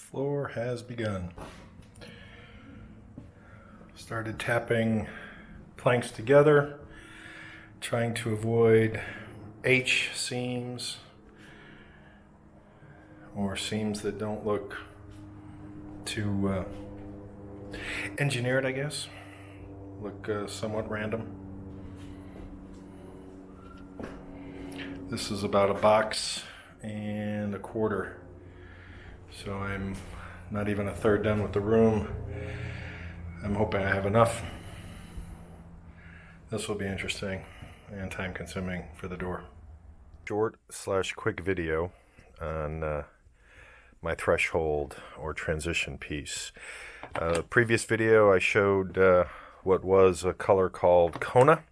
Floor has begun. Started tapping planks together, trying to avoid H seams or seams that don't look too engineered, I guess. Look somewhat random. This is about 1.25 boxes. So I'm not even a third done with the room. I'm hoping I have enough. This will be interesting and time consuming for the door. Short/quick video on my threshold or transition piece. Previous video I showed what was a color called Kona,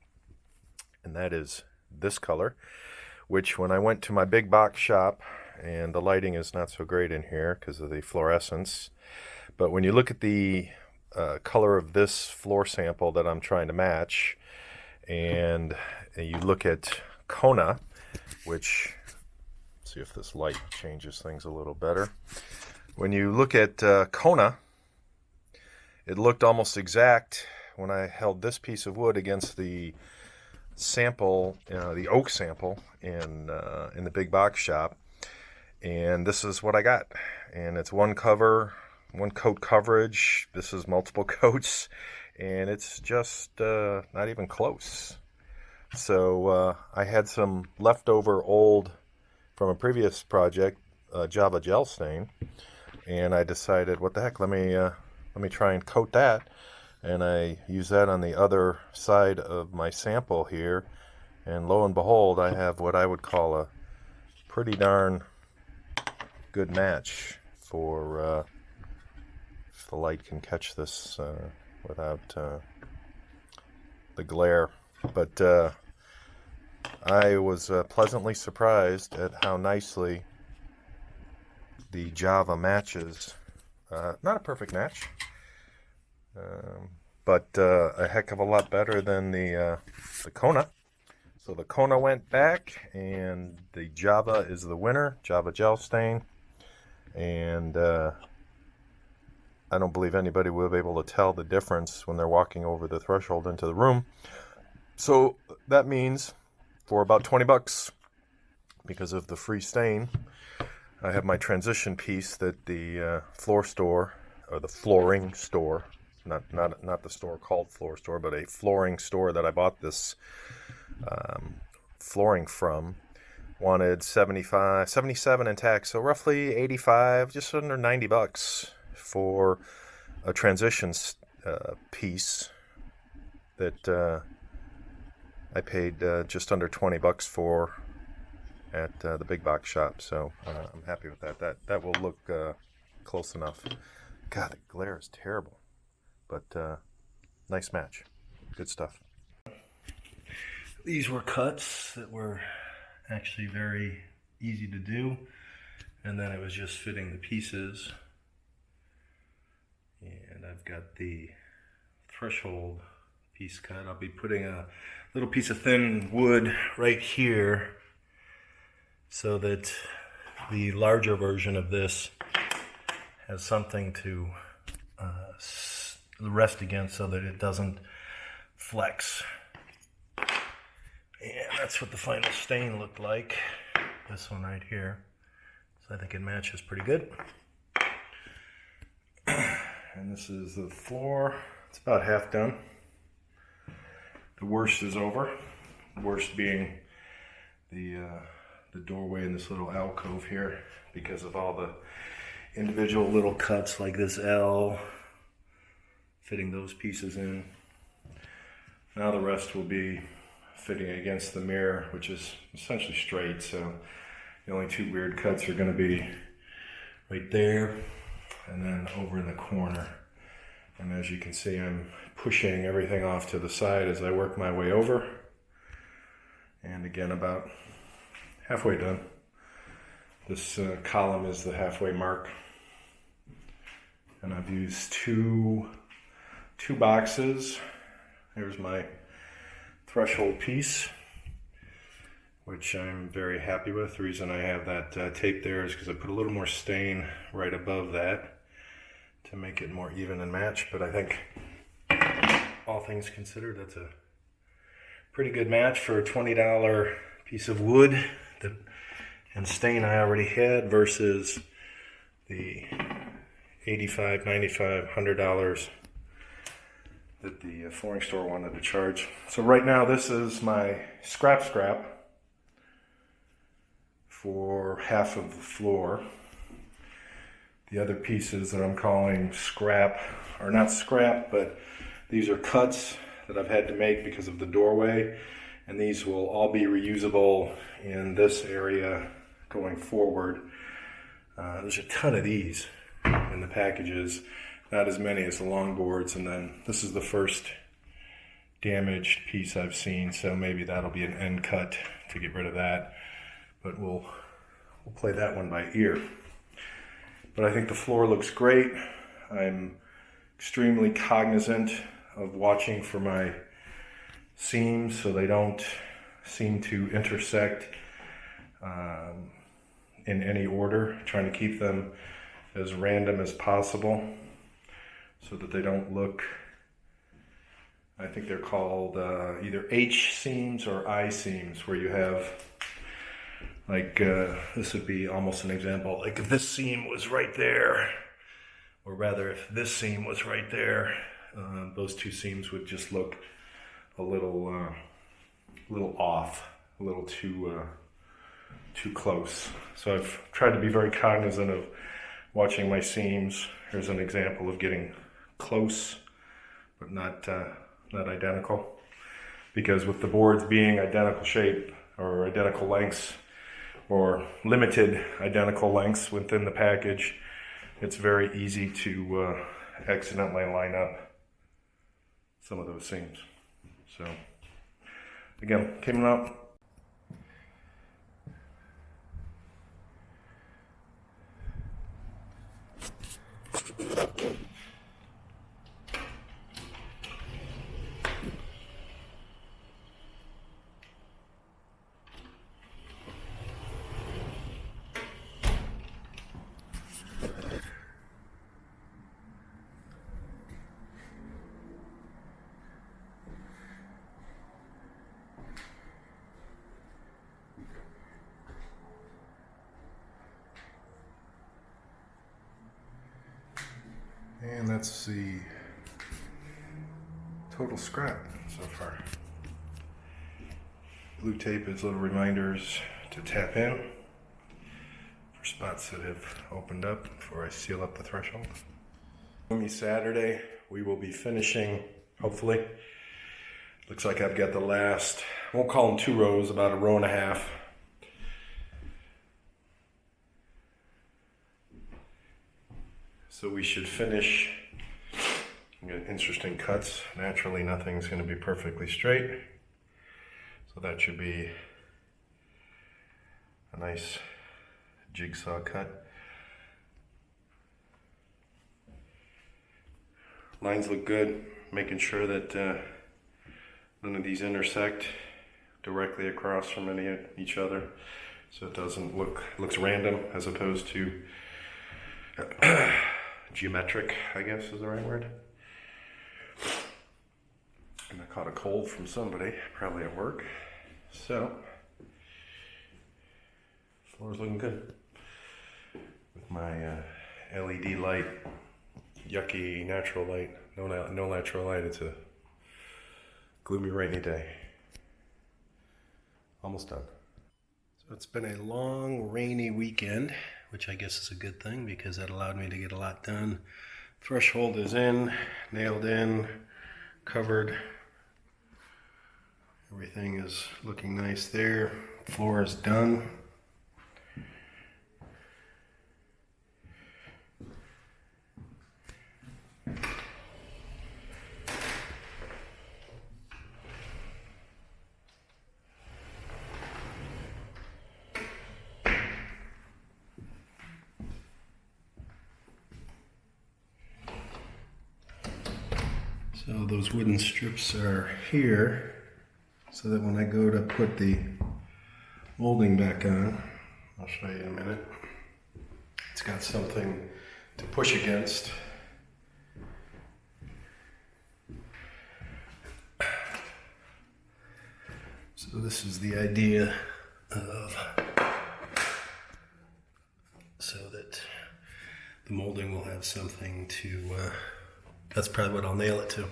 and that is this color, which when I went to my big box shop, and the lighting is not so great in here because of the fluorescence, but when you look at the color of this floor sample that I'm trying to match, and you look at Kona, which, let's see if this light changes things a little better. When you look at Kona, it looked almost exact when I held this piece of wood against the sample, the oak sample in the big box shop. And this is what I got, and it's one coat coverage. This is multiple coats, and it's just not even close. So I had some leftover old from a previous project, Java gel stain, and I decided, what the heck, let me try and coat that, and I use that on the other side of my sample here, and lo and behold, I have what I would call a pretty darn good match for if the light can catch this without the glare. But I was pleasantly surprised at how nicely the Java matches. Not a perfect match, but a heck of a lot better than the Kona. So the Kona went back, and the Java is the winner, Java gel stain. And I don't believe anybody will be able to tell the difference when they're walking over the threshold into the room. So that means for about 20 bucks, because of the free stain, I have my transition piece that the floor store, or the flooring store, not the store called floor store, but a flooring store that I bought this flooring from, wanted 77 in tax, so roughly 85, just under 90 bucks for a transition piece that I paid just under 20 bucks for at the big box shop. So I'm happy with that. That will look close enough. God, the glare is terrible, but nice match. Good stuff. These were cuts that were actually very easy to do, and then it was just fitting the pieces. And I've got the threshold piece cut. I'll be putting a little piece of thin wood right here so that the larger version of this has something to rest against so that it doesn't flex. And that's what the final stain looked like. This one right here. So I think it matches pretty good. And this is the floor. It's about half done. The worst is over. The worst being the doorway in this little alcove here, because of all the individual little cuts like this L, fitting those pieces in. Now the rest will be fitting against the mirror, which is essentially straight, so the only two weird cuts are going to be right there and then over in the corner. And as you can see, I'm pushing everything off to the side as I work my way over. And again, about halfway done. This column is the halfway mark. And I've used two boxes. Here's my threshold piece. which I'm very happy with. The reason I have that tape there is because I put a little more stain right above that to make it more even and match. But I think, all things considered, that's a pretty good match for a $20 piece of wood and stain I already had versus the $85, $95, $100 that the flooring store wanted to charge. So right now this is my scrap for half of the floor. The other pieces that I'm calling scrap are not scrap, but these are cuts that I've had to make because of the doorway, and these will all be reusable in this area going forward. There's a ton of these in the packages, not as many as the long boards, and then this is the first damaged piece I've seen, so maybe that'll be an end cut to get rid of that, but we'll play that one by ear. But I think the floor looks great. I'm extremely cognizant of watching for my seams so they don't seem to intersect in any order, trying to keep them as random as possible so that they don't look, I think they're called either H seams or I seams, where you have like, this would be almost an example, like if this seam was right there, or rather if this seam was right there, those two seams would just look a little off, a little too close. So I've tried to be very cognizant of watching my seams. Here's an example of getting close, but not identical. Because with the boards being identical shape or identical lengths, or limited identical lengths within the package, it's very easy to accidentally line up some of those seams. So again, came out. And that's the total scrap so far. Blue tape is little reminders to tap in for spots that have opened up before I seal up the threshold. Saturday, we will be finishing, hopefully. Looks like I've got the last, I won't call them 2 rows, about a row and a half. So we should finish. Got interesting cuts. Naturally, nothing's going to be perfectly straight. So that should be a nice jigsaw cut. Lines look good. Making sure that none of these intersect directly across from each other, so it doesn't looks random as opposed to geometric, I guess is the right word. And I caught a cold from somebody, probably at work. So, floor's looking good. With my LED light, yucky natural light. No natural light, it's a gloomy rainy day. Almost done. So it's been a long rainy weekend, which I guess is a good thing because that allowed me to get a lot done. Threshold is in, nailed in, covered. Everything is looking nice there. Floor is done. So those wooden strips are here, so that when I go to put the molding back on. I'll show you in a minute. It's got something to push against. So this is the idea of, so that the molding will have something to, that's probably what I'll nail it to.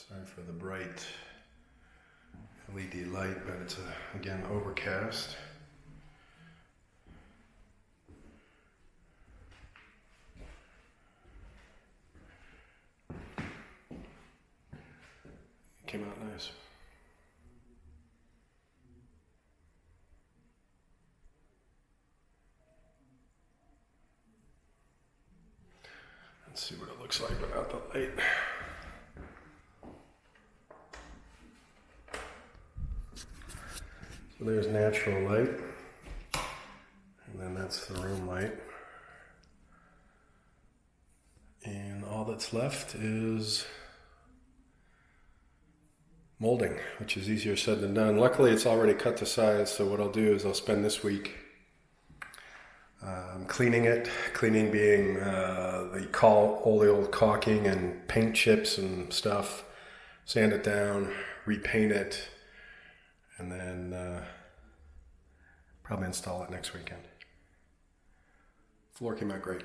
Sorry for the bright LED light, but it's again overcast. It came out nice. Let's see what it looks like without the light. So there's natural light, and then that's the room light. And all that's left is molding, which is easier said than done. Luckily, it's already cut to size, so what I'll do is I'll spend this week cleaning it. Cleaning being all the old caulking and paint chips and stuff. Sand it down, repaint it, and then probably install it next weekend. Floor came out great.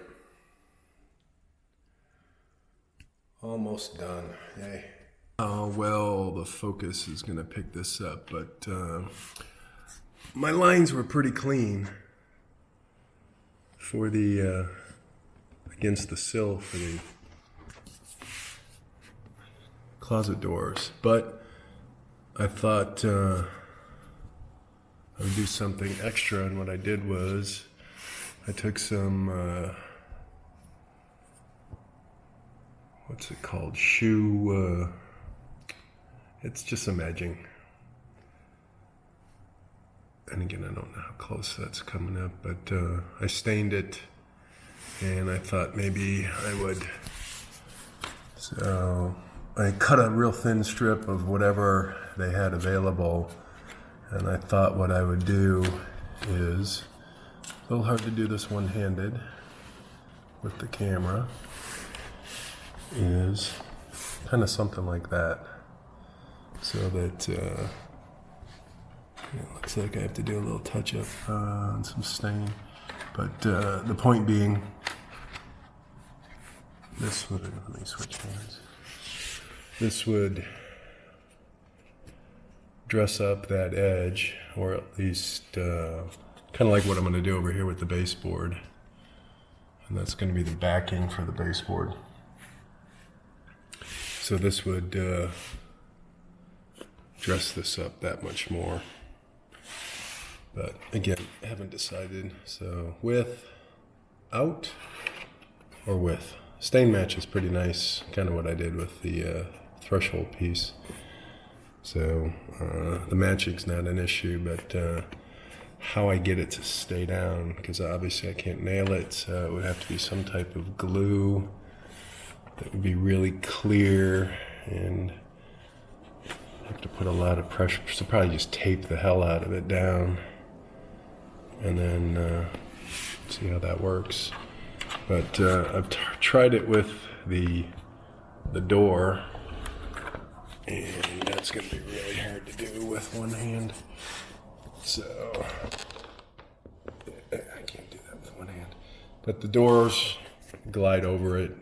Almost done, yay. Oh, well, the focus is gonna pick this up, but my lines were pretty clean for the, against the sill for the closet doors, but I thought I would do something extra, and what I did was I took some what's it called? It's just some edging. And again, I don't know how close that's coming up, but I stained it, and I thought maybe I would. So I cut a real thin strip of whatever they had available, and I thought what I would do is, a little hard to do this one-handed with the camera, is kind of something like that, so that it looks like I have to do a little touch-up on some stain. But the point being, this would, let me switch hands. This would dress up that edge, or at least kind of like what I'm going to do over here with the baseboard. And that's going to be the backing for the baseboard. So this would dress this up that much more. But again, I haven't decided. So with, out, or with. Stain match is pretty nice, kind of what I did with the threshold piece. So the matching's not an issue, but how I get it to stay down, because obviously I can't nail it, so it would have to be some type of glue that would be really clear, and have to put a lot of pressure, so probably just tape the hell out of it down, and then see how that works. But I've tried it with the door, and that's going to be really hard to do with one hand. So I can't do that with one hand. But the doors glide over it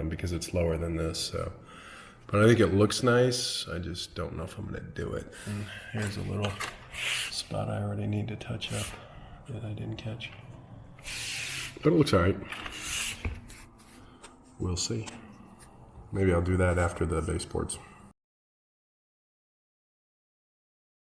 because it's lower than this. So, but I think it looks nice. I just don't know if I'm going to do it. And here's a little spot I already need to touch up that I didn't catch. But it looks all right. We'll see. Maybe I'll do that after the baseboards.